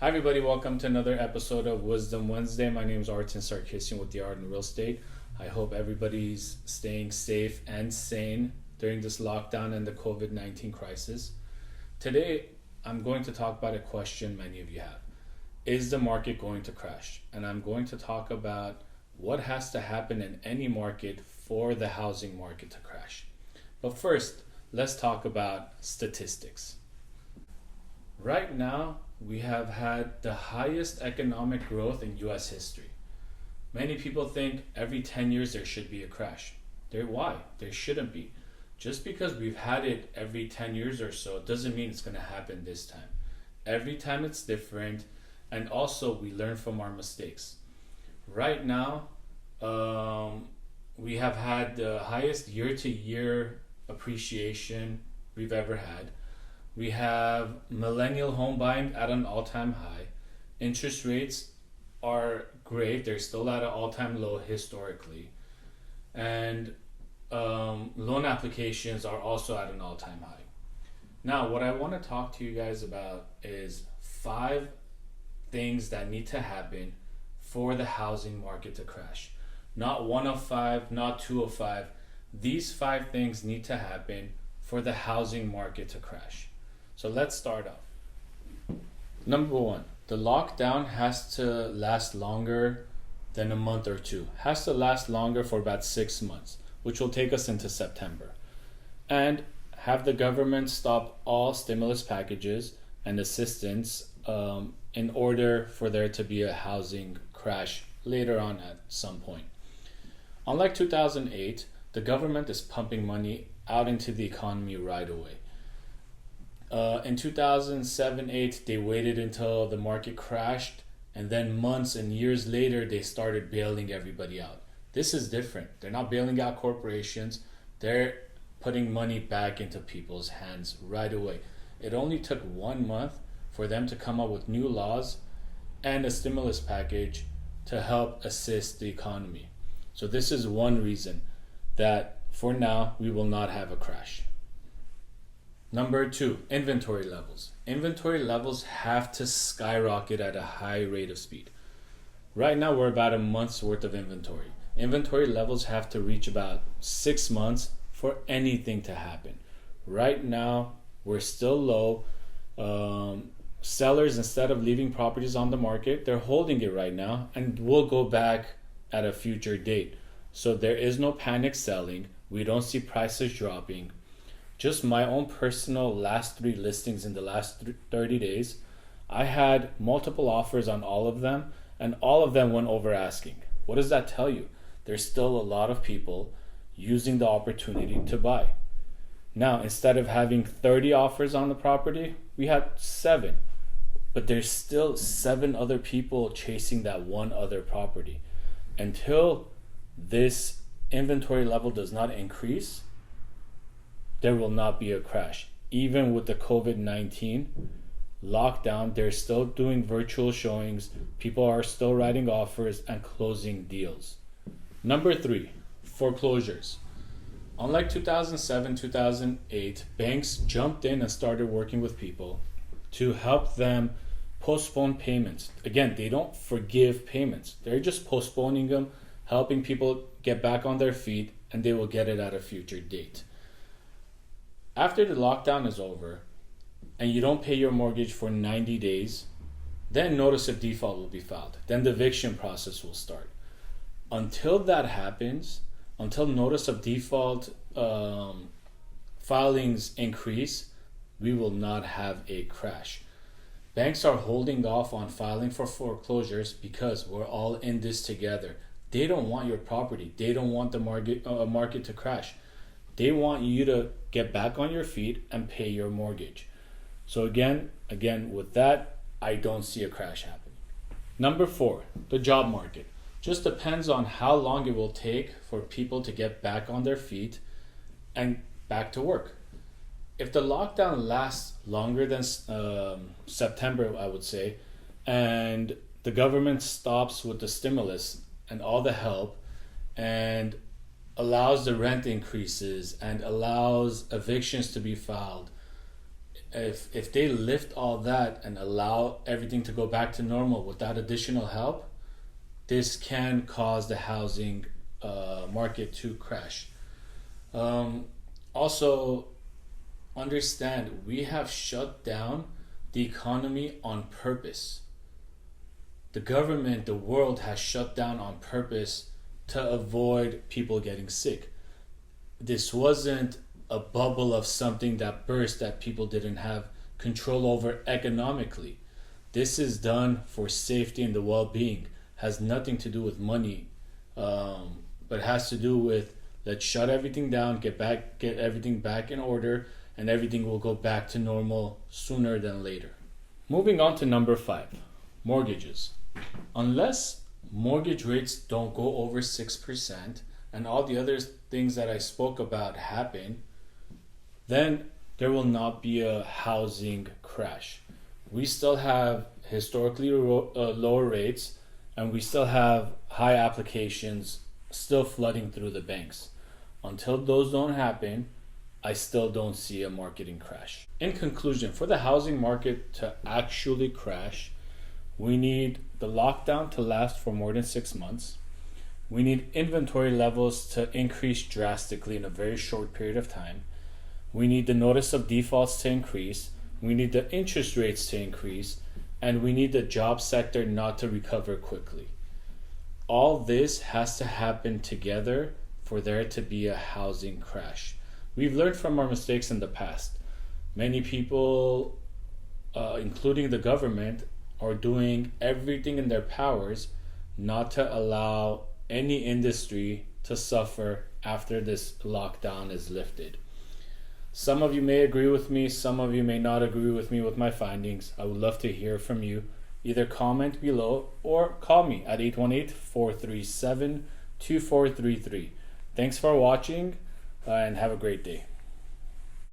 Hi, everybody. Welcome to another episode of Wisdom Wednesday. My name is Artin Sarkisian with The Art in Real Estate. I hope everybody's staying safe and sane during this lockdown and the COVID-19 crisis. Today, I'm going to talk about a question many of you have. Is the market going to crash? And I'm going to talk about what has to happen in any market for the housing market to crash. But first, let's talk about statistics. Right now, we have had the highest economic growth in US history. Many people think every 10 years there should be a crash. Why? There shouldn't be. Just because we've had it every 10 years or so doesn't mean it's going to happen this time. Every time it's different, and also we learn from our mistakes. Right now, we have had the highest year-to-year appreciation we've ever had. We have millennial home buying at an all-time high. Interest rates are great. They're still at an all-time low historically. And loan applications are also at an all-time high. Now, what I want to talk to you guys about is 5 things that need to happen for the housing market to crash. Not 1 of 5, not 2 of 5. These 5 things need to happen for the housing market to crash. So let's start off. Number 1, the lockdown has to last longer than a month or two. Has to last longer for about 6 months, which will take us into September. And have the government stop all stimulus packages and assistance in order for there to be a housing crash later on at some point. Unlike 2008, the government is pumping money out into the economy right away. In 2007-8, they waited until the market crashed, and then months and years later, they started bailing everybody out. This is different. They're not bailing out corporations. They're putting money back into people's hands right away. It only took 1 month for them to come up with new laws and a stimulus package to help assist the economy. So this is one reason that for now, we will not have a crash. Number 2, inventory levels. Inventory levels have to skyrocket at a high rate of speed. Right now, we're about a month's worth of inventory. Inventory levels have to reach about 6 months for anything to happen. Right now, we're still low. Sellers, instead of leaving properties on the market, they're holding it right now and will go back at a future date. So there is no panic selling. We don't see prices dropping. Just my own personal last 3 listings in the last 30 days, I had multiple offers on all of them, and all of them went over asking. What does that tell you? There's still a lot of people using the opportunity to buy. Now, instead of having 30 offers on the property, we had 7. But there's still 7 other people chasing that one other property. Until this inventory level does not increase, there will not be a crash. Even with the COVID-19 lockdown, they're still doing virtual showings. People are still writing offers and closing deals. Number 3, foreclosures. Unlike 2007, 2008, banks jumped in and started working with people to help them postpone payments. Again, they don't forgive payments. They're just postponing them, helping people get back on their feet, and they will get it at a future date. After the lockdown is over and you don't pay your mortgage for 90 days, then notice of default will be filed. Then the eviction process will start. Until that happens, until notice of default filings increase, we will not have a crash. Banks are holding off on filing for foreclosures because we're all in this together. They don't want your property. They don't want the market to crash. They want you to get back on your feet and pay your mortgage. So again, with that, I don't see a crash happening. Number 4, the job market. Just depends on how long it will take for people to get back on their feet and back to work. If the lockdown lasts longer than September, I would say, and the government stops with the stimulus and all the help and allows the rent increases and allows evictions to be filed, if they lift all that and allow everything to go back to normal without additional help, this can cause the housing market to crash. Also, understand we have shut down the economy on purpose. The government, the world has shut down on purpose to avoid people getting sick. This wasn't a bubble of something that burst that people didn't have control over economically. This is done for safety and the well-being. Has nothing to do with money, but has to do with let's shut everything down, get everything back in order, and everything will go back to normal sooner than later. Moving on to number 5, mortgages. Unless mortgage rates don't go over 6% and all the other things that I spoke about happen, then there will not be a housing crash. We still have historically lower rates, and we still have high applications still flooding through the banks. Until those don't happen, I still don't see a marketing crash. In conclusion, for the housing market to actually crash, we need the lockdown to last for more than 6 months. We need inventory levels to increase drastically in a very short period of time. We need the notice of defaults to increase. We need the interest rates to increase. And we need the job sector not to recover quickly. All this has to happen together for there to be a housing crash. We've learned from our mistakes in the past. Many people, including the government, are doing everything in their powers not to allow any industry to suffer after this lockdown is lifted. Some of you may agree with me, some of you may not agree with me with my findings. I would love to hear from you. Either comment below or call me at 818-437-2433. Thanks for watching and have a great day.